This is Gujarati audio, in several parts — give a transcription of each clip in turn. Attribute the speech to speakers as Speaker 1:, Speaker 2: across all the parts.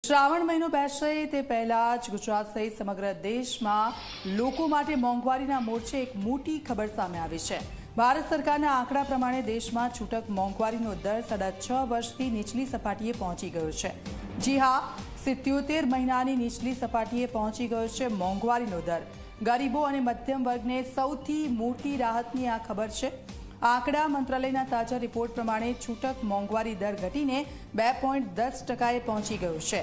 Speaker 1: શ્રાવણ મહિનો બેસે તે પહેલા જ ગુજરાત સહિત સમગ્ર દેશમાં લોકો માટે મોંઘવારીના મોરચે એક મોટી ખબર સામે આવી છે। ભારત સરકારના આંકડા પ્રમાણે દેશમાં છૂટક મોંઘવારીનો દર 6.5 વર્ષથી નીચલી સપાટીએ પહોંચી ગયો છે। જી હા, 77 મહિનાની નીચલી સપાટીએ પહોંચી ગયો છે મોંઘવારીનો દર। ગરીબો અને મધ્યમ વર્ગને સૌથી મોટી રાહતની આ ખબર છે। આંકડા મંત્રાલયના તાજા રિપોર્ટ પ્રમાણે છૂટક મોંઘવારી દર ઘટીને 2.10%એ પહોંચી ગયો છે।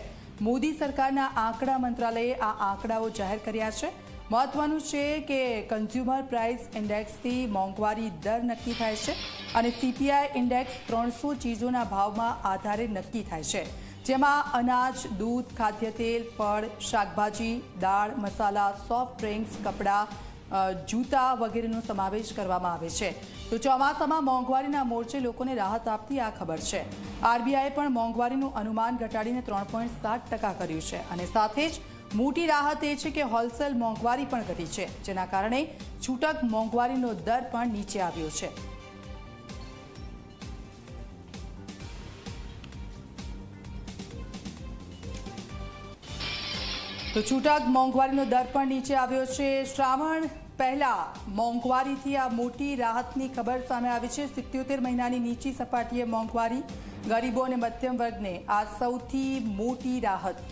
Speaker 1: મોદી સરકારના આંકડા મંત્રાલયે આ આંકડાઓ જાહેર કર્યા છે। મહત્વનું છે કે કન્ઝ્યુમર પ્રાઇસ ઇન્ડેક્સથી મોંઘવારી દર નક્કી થાય છે અને સીપીઆઈ ઇન્ડેક્સ 300 ચીજોના ભાવમાં આધારે નક્કી થાય છે, જેમાં અનાજ, દૂધ, ખાદ્ય તેલ, ફળ, શાકભાજી, દાળ, મસાલા, સોફ્ટ ડ્રિંક્સ, કપડાં, જૂતા વગેરેનો સમાવેશ કરવામાં આવે છે। તો ચોમાસામાં મોંઘવારીના મોરચે લોકોને રાહત આપતી આ ખબર છે। આરબીઆઈએ પણ મોંઘવારીનું અનુમાન ઘટાડીને 3.7% કર્યું છે અને સાથે જ મોટી રાહત એ છે કે હોલસેલ મોંઘવારી પણ ઘટી છે, જેના કારણે છૂટક મોંઘવારીનો દર પણ નીચે આવ્યો છે। તો છૂટક મોંઘવારીનો દર પણ નીચે આવ્યો છે। શ્રાવણ પહેલા મોંઘવારીથી આ મોટી રાહતની ખબર સામે આવી છે। 77 મહિનાની નીચી સપાટીએ મોંઘવારી, ગરીબો અને મધ્યમ વર્ગને આ સૌથી મોટી રાહત।